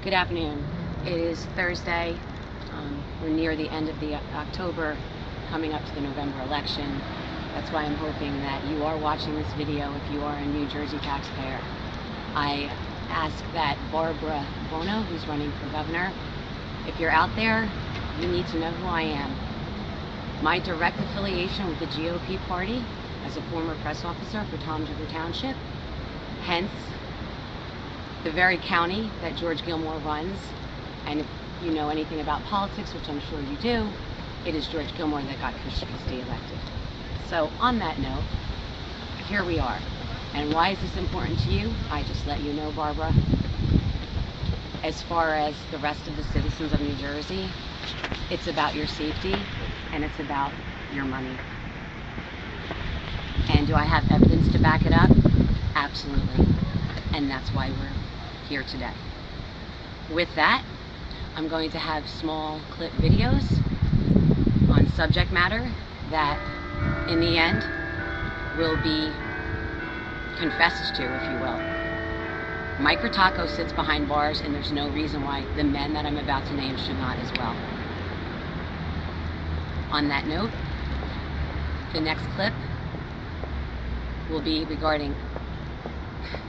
Good afternoon. It is Thursday. We're near the end of the October, coming up to the November election. That's why I'm hoping that you are watching this video if you are a New Jersey taxpayer. I ask that Barbara Bono, who's running for governor, if you're out there, you need to know who I am. My direct affiliation with the GOP party as a former press officer for Toms River Township, hence the very county that George Gilmore runs. And if you know anything about politics, which I'm sure you do, it is George Gilmore that got Christie elected. So on that note, here we are. And why is this important to you? I just let you know, Barbara. As far as the rest of the citizens of New Jersey, it's about your safety and it's about your money. And do I have evidence to back it up? Absolutely. And that's why we're here today. With that, I'm going to have small clip videos on subject matter that in the end will be confessed to, if you will. Mike Rotacco sits behind bars, and there's no reason why the men that I'm about to name should not as well. On that note, the next clip will be regarding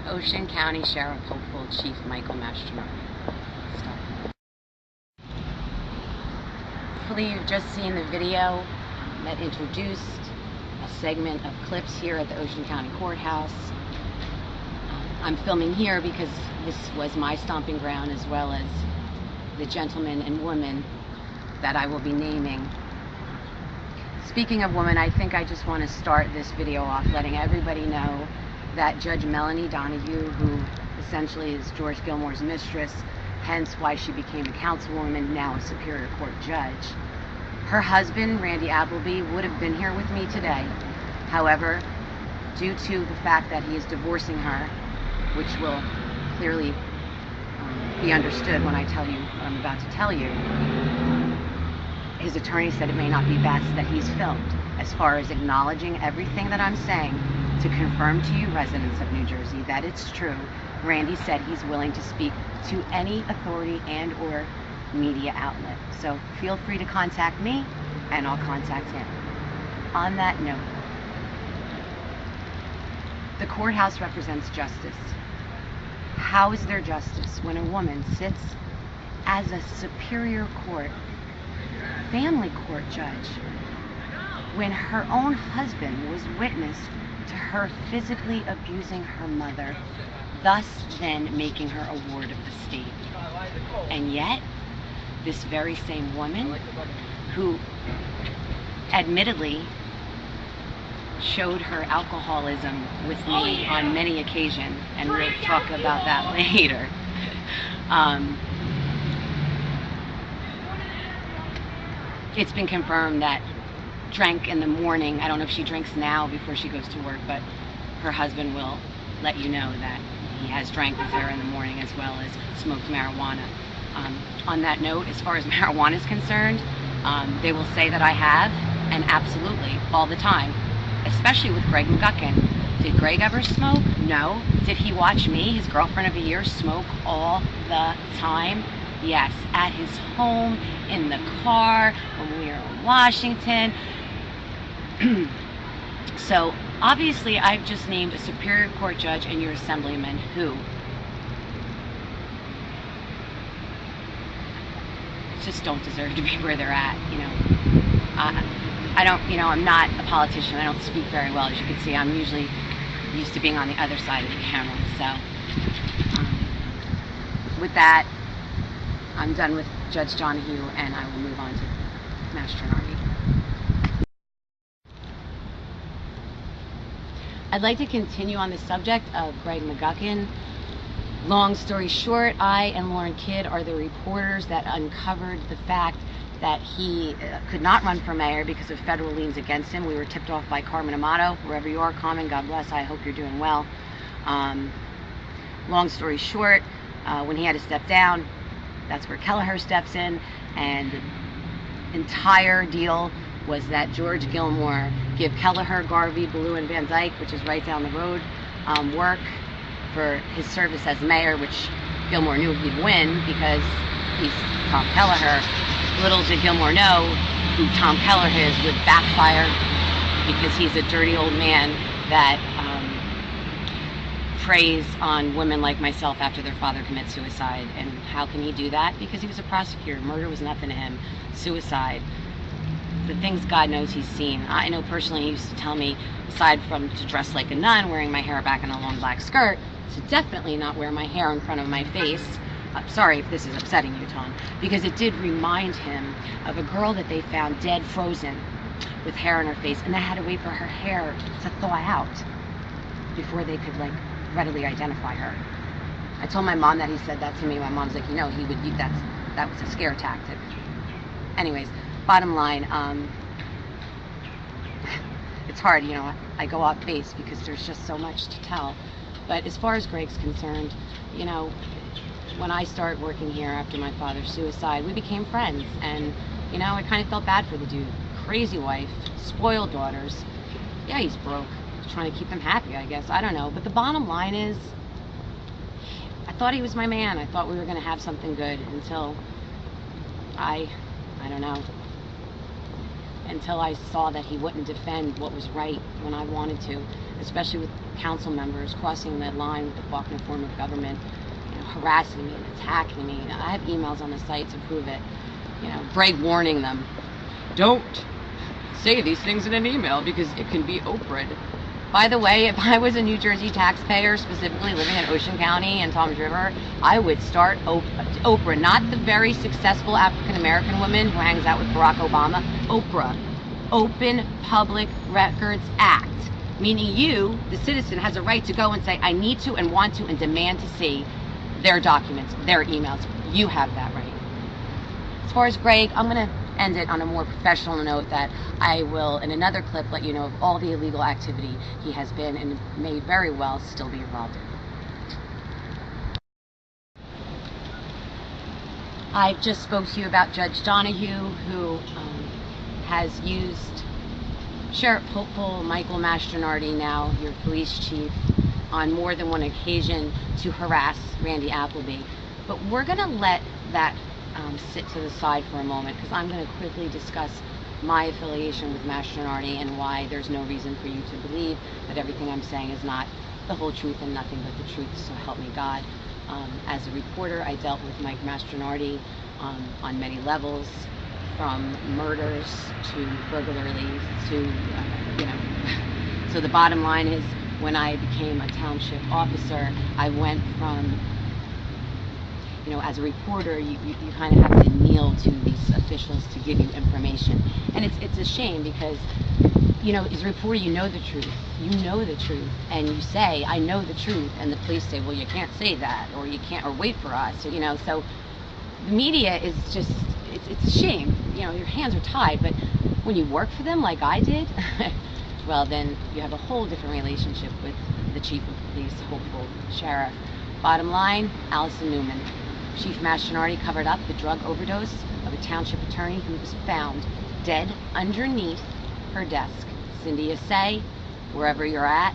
Ocean County Sheriff Hopeful Chief Michael Mastronardi. Hopefully you've just seen the video that introduced a segment of clips here at the Ocean County Courthouse. I'm filming here because this was my stomping ground, as well as the gentleman and woman that I will be naming. Speaking of women, I think I just want to start this video off letting everybody know that Judge Melanie Donahue, who essentially is George Gilmore's mistress, hence why she became a councilwoman, now a Superior Court judge, her husband, Randy Appleby, would have been here with me today. However, due to the fact that he is divorcing her, which will clearly be understood when I tell you what I'm about to tell you, his attorney said it may not be best that he's filmed. As far as acknowledging everything that I'm saying, to confirm to you residents of New Jersey that it's true, Randy said he's willing to speak to any authority and or media outlet. So feel free to contact me and I'll contact him. On that note, the courthouse represents justice. How is there justice when a woman sits as a Superior Court, family court judge, when her own husband was witness to her physically abusing her mother, thus then making her a ward of the state? And yet, this very same woman, who admittedly showed her alcoholism with me on many occasions, and we'll talk about that later, it's been confirmed that drank in the morning. I don't know if she drinks now before she goes to work, but her husband will let you know that he has drank with her in the morning, as well as smoked marijuana. On that note, as far as marijuana is concerned, they will say that I have, and absolutely, all the time, especially with Greg McGuckin. Did Greg ever smoke? No. Did he watch me, his girlfriend of a year, smoke all the time? Yes. At his home, in the car, when we were in Washington. So obviously I've just named a Superior Court judge and your assemblyman who just don't deserve to be where they're at. I don't, I'm not a politician. I don't speak very well. As you can see, I'm usually used to being on the other side of the camera. So with that, I'm done with Judge Donahue, and I will move on to Mastronardi. I'd like to continue on the subject of Greg McGuckin. Long story short, I and Lauren Kidd are the reporters that uncovered the fact that he could not run for mayor because of federal liens against him. We were tipped off by Carmen Amato. Wherever you are, Carmen, God bless. I hope you're doing well. Long story short, when he had to step down, that's where Kelleher steps in, and the entire deal was that George Gilmore give Kelleher, Garvey, Ballou, and Van Dyke, which is right down the road, work for his service as mayor, which Gilmore knew he'd win because he's Tom Kelleher. Little did Gilmore know who Tom Kelleher is would backfire, because he's a dirty old man that preys on women like myself after their father commits suicide. And how can he do that? Because he was a prosecutor. Murder was nothing to him. Suicide, the things God knows he's seen. I know personally, he used to tell me, aside from to dress like a nun, wearing my hair back in a long black skirt, to definitely not wear my hair in front of my face. Sorry if this is upsetting you, Tom, because it did remind him of a girl that they found dead, frozen, with hair on her face, and they had to wait for her hair to thaw out before they could readily identify her. I told my mom that he said that to me. My mom's like, that was a scare tactic. Anyways, bottom line, it's hard, I go off base because there's just so much to tell. But as far as Greg's concerned, when I started working here after my father's suicide, we became friends, and I kind of felt bad for the dude. Crazy wife, spoiled daughters. Yeah, he's broke. Trying to keep them happy, I guess. I don't know. But the bottom line is, I thought he was my man. I thought we were going to have something good until I don't know, until I saw that he wouldn't defend what was right when I wanted to, especially with council members crossing that line with the Faulkner form of government, harassing me and attacking me. I have emails on the site to prove it. Greg warning them, don't say these things in an email because it can be Oprah'd. By the way, if I was a New Jersey taxpayer, specifically living in Ocean County and Toms River, I would start Oprah, not the very successful African-American woman who hangs out with Barack Obama. Oprah, Open Public Records Act, meaning you, the citizen, has a right to go and say, I need to and want to and demand to see their documents, their emails. You have that right. As far as Greg, I'm going to end it on a more professional note that I will, in another clip, let you know of all the illegal activity he has been and may very well still be involved in. I just spoke to you about Judge Donahue, who has used Sheriff Hopeful Michael Mastronardi, now your police chief, on more than one occasion to harass Randy Appleby. But we're going to let that sit to the side for a moment, because I'm going to quickly discuss my affiliation with Mastronardi and why there's no reason for you to believe that everything I'm saying is not the whole truth and nothing but the truth, so help me God. As a reporter, I dealt with Mike Mastronardi on many levels, from murders to burglaries to, so the bottom line is, when I became a township officer, I went from, as a reporter, you kind of have to kneel to these officials to give you information. And it's a shame because, as a reporter, you know the truth. And you say, I know the truth. And the police say, well, you can't say that, or you can't, or wait for us. So the media is just, it's a shame. Your hands are tied. But when you work for them like I did, well, then you have a whole different relationship with the chief of police, hopeful sheriff. Bottom line, Allison Newman. Chief Mastronardi covered up the drug overdose of a township attorney who was found dead underneath her desk. Cindy Assay, wherever you're at,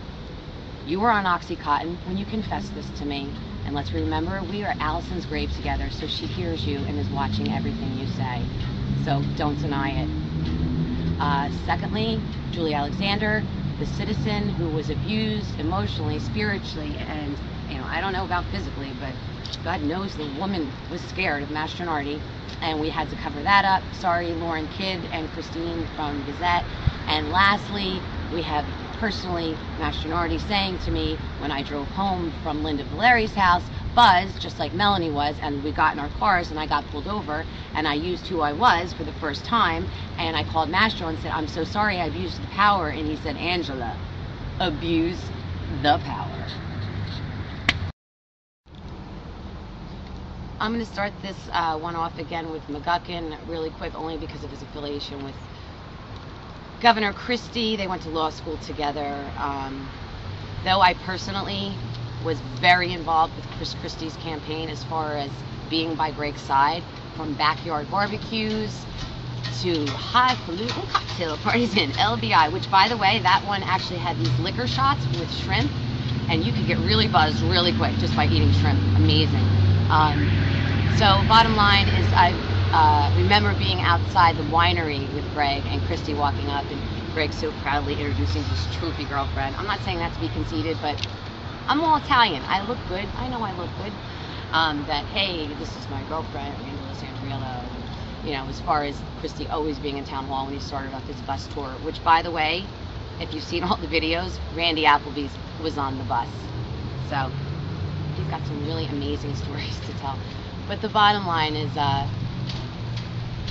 you were on Oxycontin when you confessed this to me. And let's remember, we are Allison's grave together, so she hears you and is watching everything you say. So don't deny it. Secondly, Julie Alexander, the citizen who was abused emotionally, spiritually, and I don't know about physically, but God knows the woman was scared of Mastronardi, and we had to cover that up. Sorry, Lauren Kidd and Christine from Gazette. And lastly, we have personally Mastronardi saying to me when I drove home from Linda Valeri's house, Buzz, just like Melanie was, and we got in our cars and I got pulled over and I used who I was for the first time, and I called Mastro and said, I'm so sorry I abused the power. And he said, Angela, abuse the power. I'm going to start this one off again with McGuckin really quick, only because of his affiliation with Governor Christie. They went to law school together. Though I personally was very involved with Chris Christie's campaign as far as being by Greg's side, from backyard barbecues to highfalutin cocktail parties in LBI, which, by the way, that one actually had these liquor shots with shrimp, and you could get really buzzed really quick just by eating shrimp. Amazing. So bottom line is I remember being outside the winery with Greg and Christy walking up, and Greg so proudly introducing his trophy girlfriend. I'm not saying that to be conceited, but I'm all Italian. I look good. I know I look good. That, hey, this is my girlfriend, Angela Sandriello. You know, as far as Christy always being in town hall when he started off his bus tour, which, by the way, if you've seen all the videos, Randy Appleby's was on the bus. So he's got some really amazing stories to tell. But the bottom line is,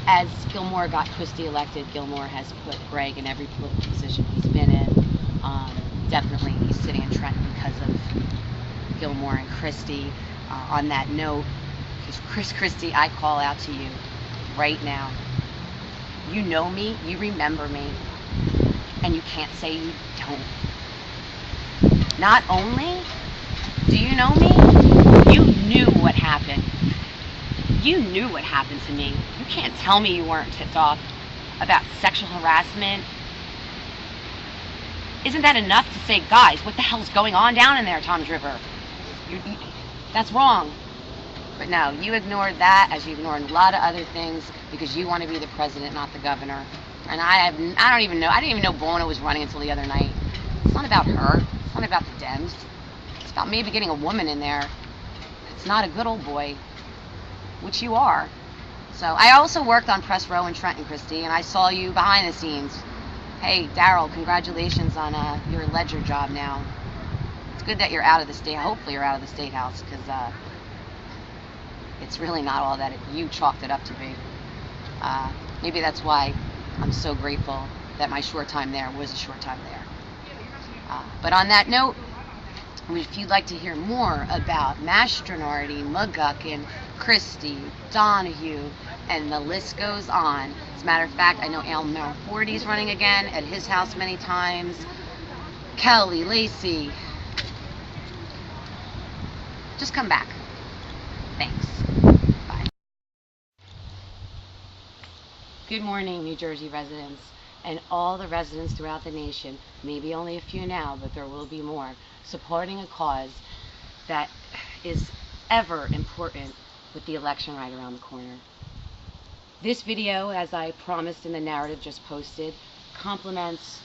as Gilmore got Christy elected, Gilmore has put Greg in every political position he's been in. Definitely he's sitting in Trenton because of Gilmore and Christy. On that note, Chris Christie, I call out to you right now. You know me, you remember me, and you can't say you don't. Not only do you know me, you knew what happened. You knew what happened to me. You can't tell me you weren't tipped off about sexual harassment. Isn't that enough to say, guys, what the hell's going on down in there, Tom's River? That's wrong. But no, you ignored that as you ignored a lot of other things because you want to be the president, not the governor. And I didn't even know Bono was running until the other night. It's not about her. It's not about the Dems. It's about maybe getting a woman in there. It's not a good old boy, which you are. So I also worked on Press Row in Trenton, Christy, and I saw you behind the scenes. Hey, Daryl, congratulations on your ledger job now. It's good that you're out of the state. Hopefully you're out of the State House, because it's really not all that you chalked it up to be. Maybe that's why I'm so grateful that my short time there was a short time there. But on that note, if you'd like to hear more about Mastronardi, McGuckin, Christie, Donahue, and the list goes on. As a matter of fact, I know Elmer Fordy's running again at his house many times. Kelly, Lacey. Just come back. Thanks. Bye. Good morning, New Jersey residents, and all the residents throughout the nation, maybe only a few now, but there will be more, supporting a cause that is ever important with the election right around the corner. This video, as I promised in the narrative just posted, complements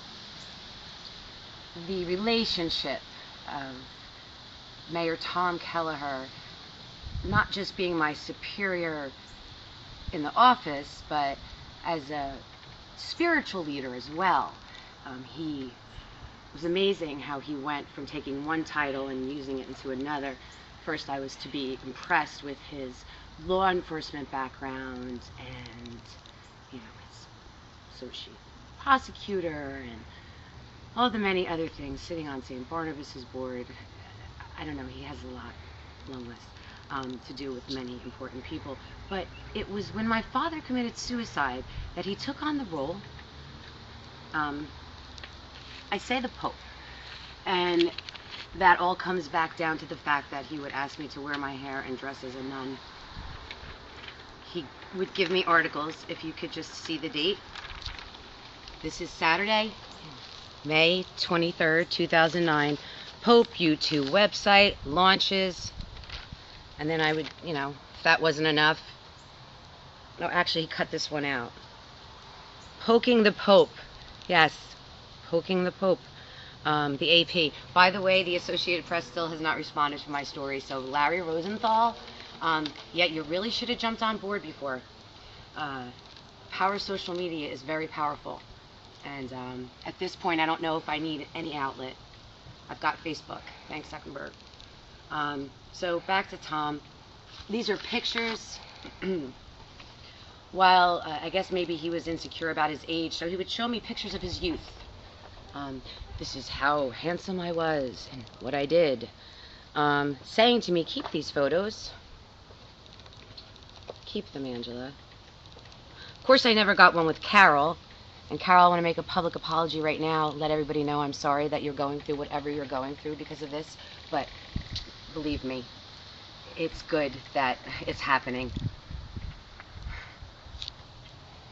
the relationship of Mayor Tom Kelleher, not just being my superior in the office, but as a spiritual leader as well. He was amazing how he went from taking one title and using it into another. First, I was to be impressed with his law enforcement background and, his associate prosecutor and all the many other things, sitting on St. Barnabas's board. I don't know, he has a long list to do with many important people. But it was when my father committed suicide that he took on the role, I say the Pope, and that all comes back down to the fact that he would ask me to wear my hair and dress as a nun. He would give me articles, if you could just see the date. This is Saturday, May 23rd, 2009. Pope YouTube website launches. And then I would, if that wasn't enough. No, actually, he cut this one out. Poking the Pope. Yes, poking the Pope. The AP. By the way, the Associated Press still has not responded to my story. So Larry Rosenthal, you really should have jumped on board before. Power of social media is very powerful. And at this point, I don't know if I need any outlet. I've got Facebook. Thanks, Zuckerberg. So back to Tom. These are pictures. While I guess maybe he was insecure about his age, so he would show me pictures of his youth. This is how handsome I was and what I did. Saying to me, keep these photos. Keep them, Angela. Of course, I never got one with Carol. And Carol, I want to make a public apology right now. Let everybody know I'm sorry that you're going through whatever you're going through because of this. But believe me, it's good that it's happening.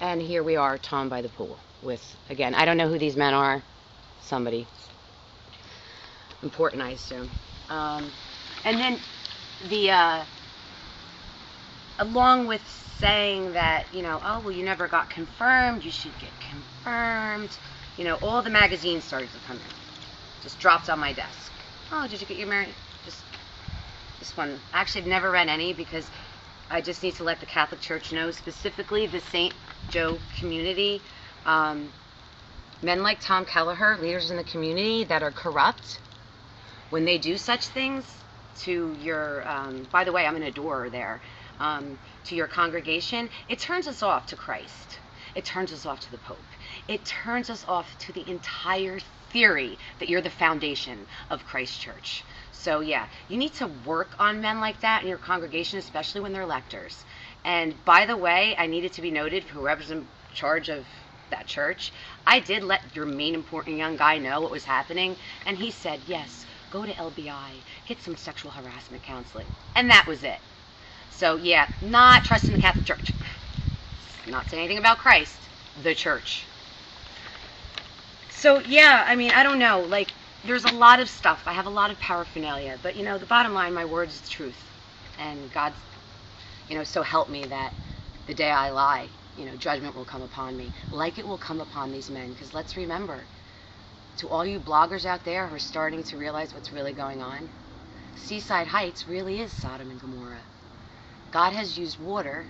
And here we are, Tom by the pool, with, again, I don't know who these men are. Somebody important, I assume. And then the along with saying that, oh, well, you never got confirmed, you should get confirmed. All the magazines started to come in. Just dropped on my desk. Oh, did you get your married? Just this one. Actually, I've never read any because I just need to let the Catholic Church know, specifically the St. Joe community. Men like Tom Kelleher, leaders in the community that are corrupt, when they do such things to your, by the way, I'm an adorer there, to your congregation, it turns us off to Christ. It turns us off to the Pope. It turns us off to the entire theory that you're the foundation of Christ Church. So yeah, you need to work on men like that in your congregation, especially when they're lectors. And by the way, I need it to be noted, whoever's in charge of that church, I did let your main important young guy know what was happening, and he said, yes, go to LBI, get some sexual harassment counseling. And that was it. So yeah, not trusting the Catholic Church. Not saying anything about Christ, the church. So yeah, I don't know, there's a lot of stuff. I have a lot of paraphernalia, but the bottom line, my word is truth. And God's, so help me that the day I lie, judgment will come upon me, like it will come upon these men. Because let's remember, to all you bloggers out there who are starting to realize what's really going on, Seaside Heights really is Sodom and Gomorrah. God has used water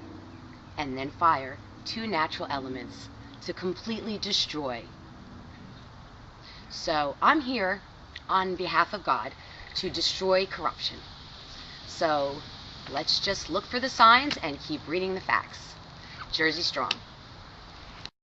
and then fire, two natural elements, to completely destroy. So I'm here on behalf of God to destroy corruption. So let's just look for the signs and keep reading the facts. Jersey strong.